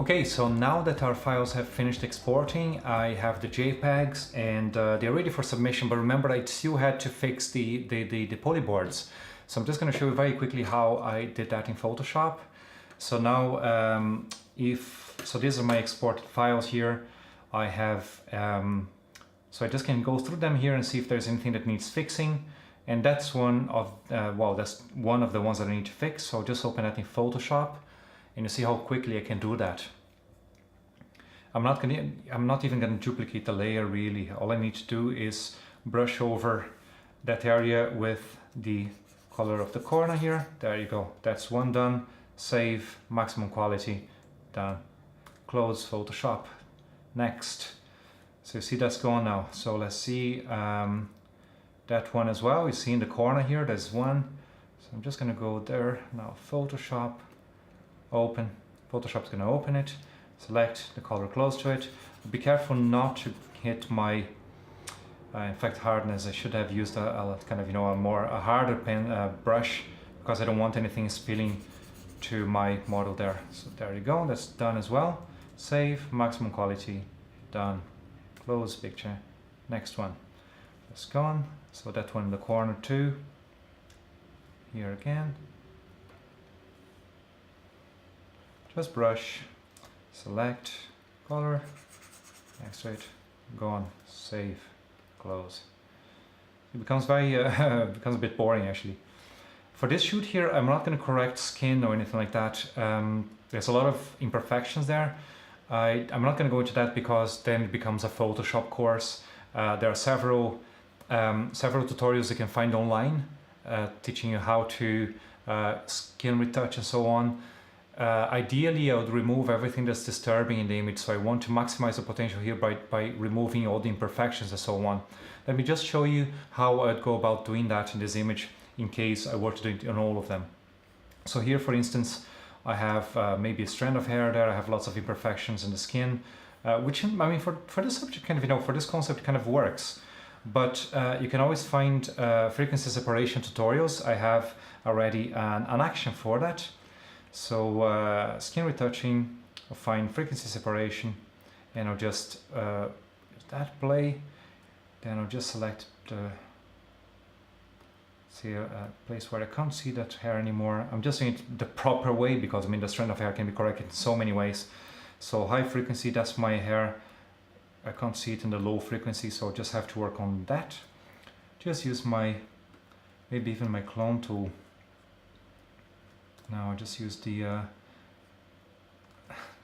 Okay, so now that our files have finished exporting, I have the JPEGs and they're ready for submission, but remember I still had to fix the polyboards. So I'm just going to show you very quickly how I did that in Photoshop. So now, so these are my exported files here. I have, so I just can go through them here and see if there's anything that needs fixing. And that's one of, that's one of the ones that I need to fix. So I'll just open that in Photoshop. And you see how quickly I can do that. I'm not even going to duplicate the layer really. All I need to do is brush over that area with the color of the corner here. There you go. That's one done. Save, maximum quality, done. Close Photoshop. Next. So you see that's gone now. So let's see that one as well. You see in the corner here, there's one. So I'm just going to go there now. Photoshop. Open. Photoshop's going to open it. Select the color close to it. Be careful not to hit my in fact hardness. I should have used a kind of a harder pen brush, because I don't want anything spilling to my model there. So there you go. That's done as well. Save, maximum quality, done. Close picture. Next one. That's gone. So that one in the corner too. Here again. Just brush, select, color, next to it, gone, save, close. It becomes very, becomes a bit boring actually. For this shoot here, I'm not going to correct skin or anything like that. There's a lot of imperfections there. I'm not going to go into that because then it becomes a Photoshop course. There are several tutorials you can find online teaching you how to skin retouch and so on. Ideally, I would remove everything that's disturbing in the image, so I want to maximize the potential here by removing all the imperfections and so on. Let me just show you how I'd go about doing that in this image in case I were to do it on all of them. So here, for instance, I have maybe a strand of hair there. I have lots of imperfections in the skin, which, I mean, for this subject, kind of, for this concept kind of works. But you can always find frequency separation tutorials. I have already an action for that. So skin retouching, I'll find frequency separation, and I'll just that play. Then I'll just select the place where I can't see that hair anymore. I'm just doing it the proper way because I mean the strand of hair can be corrected in so many ways. So high frequency, that's my hair. I can't see it in the low frequency, so I'll just have to work on that. Just use my, maybe even my clone tool. Now I just use the,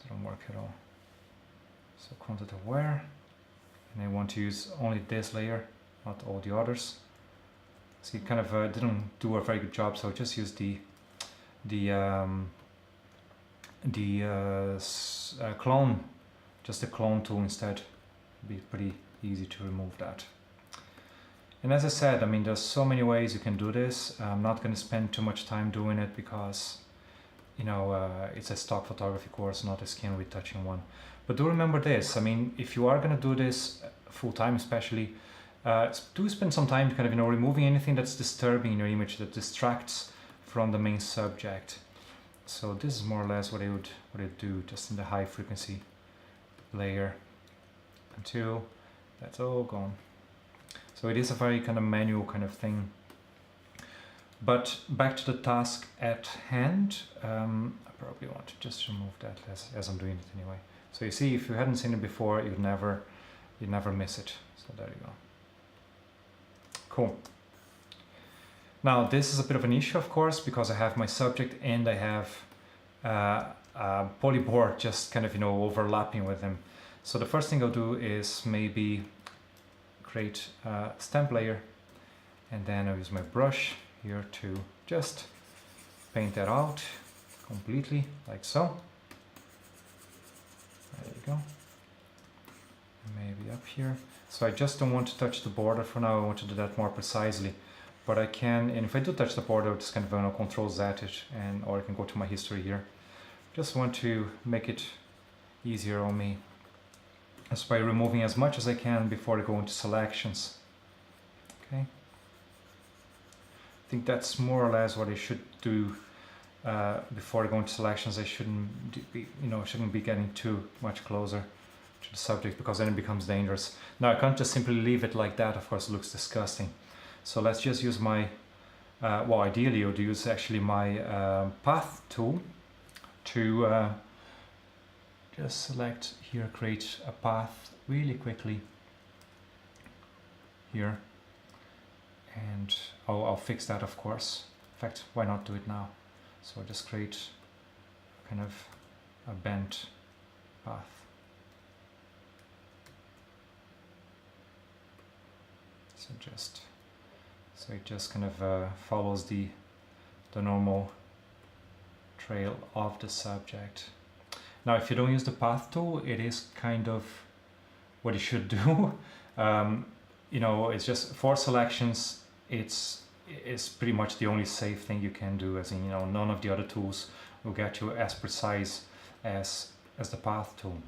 didn't work at all. So content aware, and I want to use only this layer, not all the others. See, kind of didn't do a very good job, so just use the clone, just the clone tool instead. It'd be pretty easy to remove that. And as I said, I mean, there's so many ways you can do this. I'm not going to spend too much time doing it because, it's a stock photography course, not a skin retouching one. But do remember this. I mean, if you are going to do this full time, especially, do spend some time kind of, removing anything that's disturbing in your image, that distracts from the main subject. So this is more or less what I would do, just in the high frequency layer until that's all gone. So it is a very kind of manual kind of thing. But back to the task at hand, I probably want to just remove that as I'm doing it anyway. So you see, if you hadn't seen it before, you'd never miss it. So there you go. Cool. Now this is a bit of an issue, of course, because I have my subject and I have a polyboard just kind of overlapping with them. So the first thing I'll do is maybe create a stamp layer, and then I'll use my brush here to just paint that out completely, like so. There you go. Maybe up here. So I just don't want to touch the border for now. I want to do that more precisely, but I can, and if I do touch the border, I'll just kind of Control Z it, or I can go to my history here. Just want to make it easier on me. Just by removing as much as I can before I go into selections. Okay. I think that's more or less what I should do before I go into selections, I shouldn't be, shouldn't be getting too much closer to the subject, because then it becomes dangerous. Now I can't just simply leave it like that, of course it looks disgusting. So let's just use my, well, ideally I would use actually my path tool to just select here, create a path really quickly here, and I'll fix that, of course. In fact, why not do it now? So I'll just create kind of a bent path. So it just kind of follows the normal trail of the subject. Now, if you don't use the path tool, it is kind of what you should do. It's just for selections. It's pretty much the only safe thing you can do. As in, none of the other tools will get you as precise as the path tool.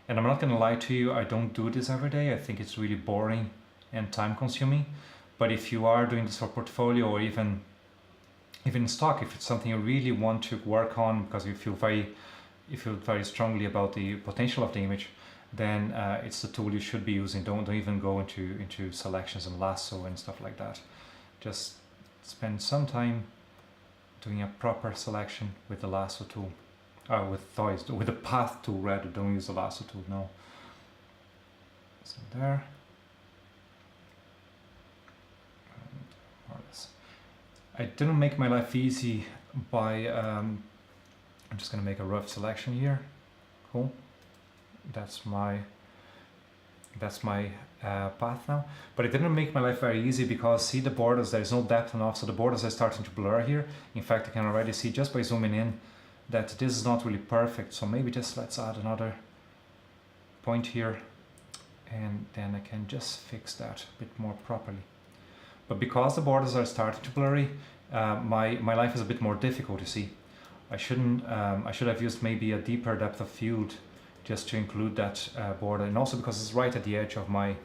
And I'm not going to lie to you, I don't do this every day. I think it's really boring and time consuming. But if you are doing this for portfolio, or even in stock, if it's something you really want to work on because you feel very strongly about the potential of the image, then it's the tool you should be using. Don't even go into selections and lasso and stuff like that. Just spend some time doing a proper selection with the lasso tool, with the path tool rather. Don't use the lasso tool, no. So there. I didn't make my life easy by, I'm just going to make a rough selection here. Cool. That's my path now. But it didn't make my life very easy, because see the borders, there's no depth enough, so the borders are starting to blur here. In fact, I can already see just by zooming in that this is not really perfect. So maybe just let's add another point here, and then I can just fix that a bit more properly. But because the borders are starting to blurry, my life is a bit more difficult, you see. I should have used maybe a deeper depth of field just to include that border, and also because it's right at the edge of my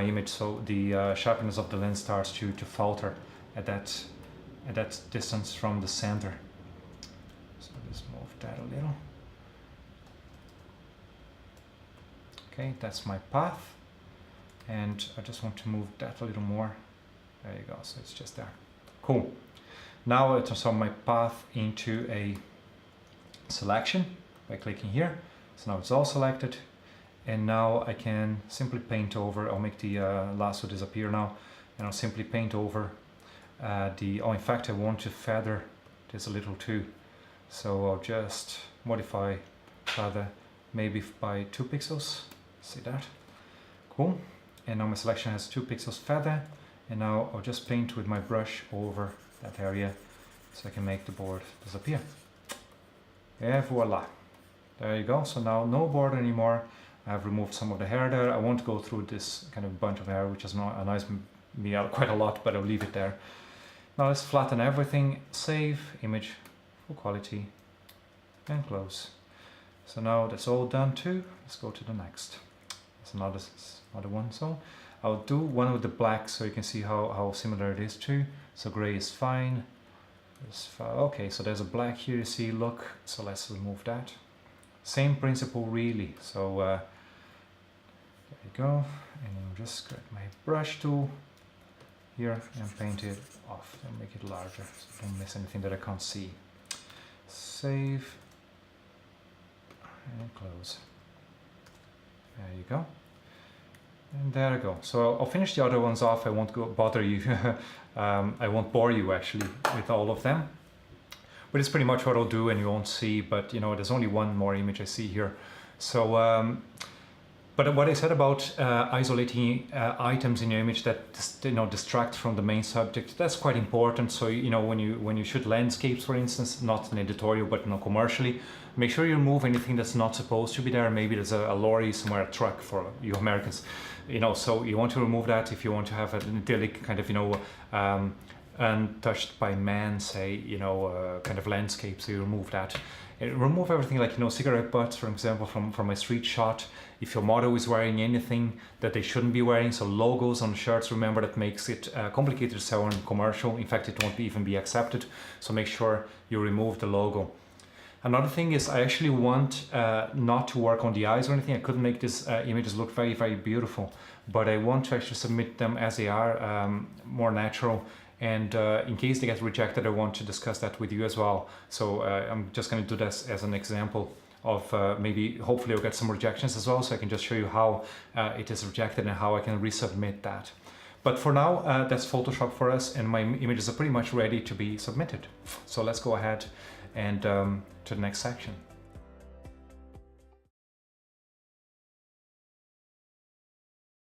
image, so the sharpness of the lens starts to falter at that distance from the center. So let's move that a little. Okay, that's my path, and I just want to move that a little more. There you go, so it's just there. Cool. Now I transform my path into a selection by clicking here. So now it's all selected, and now I can simply paint over. I'll make the lasso disappear now, and I'll simply paint over in fact I want to feather this a little too. So I'll just modify feather maybe by 2 pixels. See that? Cool. And now my selection has 2 pixels feather. And now I'll just paint with my brush over that area so I can make the board disappear. And voila. There you go. So now no border anymore. I've removed some of the hair there. I won't go through this kind of bunch of hair, which annoys me out quite a lot, but I'll leave it there. Now let's flatten everything. Save, image, full quality, and close. So now that's all done too. Let's go to the next. There's another one. So I'll do one with the black so you can see how similar it is too. So gray is fine. Okay, so there's a black here, you see, look. So let's remove that. Same principle really. So there you go. And I'll just grab my brush tool here and paint it off and make it larger so don't miss anything that I can't see. Save and close. There you go. And there I go. So I'll finish the other ones off. I won't bother you. I won't bore you actually with all of them. But it's pretty much what I'll do, and you won't see. But there's only one more image I see here. So, but what I said about isolating items in your image that distract from the main subject, that's quite important. So when you shoot landscapes, for instance, not an editorial but commercially, make sure you remove anything that's not supposed to be there. Maybe there's a lorry somewhere, a truck for you Americans. So you want to remove that if you want to have an idyllic kind of untouched by man, say, kind of landscape. So you remove that. Remove everything like, cigarette butts, for example, from a street shot. If your model is wearing anything that they shouldn't be wearing, so logos on shirts, remember that makes it complicated to sell on commercial. In fact, it won't even be accepted. So make sure you remove the logo. Another thing is I actually want not to work on the eyes or anything. I couldn't make these images look very, very beautiful, but I want to actually submit them as they are, more natural. And in case they get rejected, I want to discuss that with you as well. So I'm just going to do this as an example of maybe, hopefully I'll get some rejections as well, so I can just show you how it is rejected and how I can resubmit that. But for now, that's Photoshop for us, and my images are pretty much ready to be submitted. So let's go ahead and to the next section.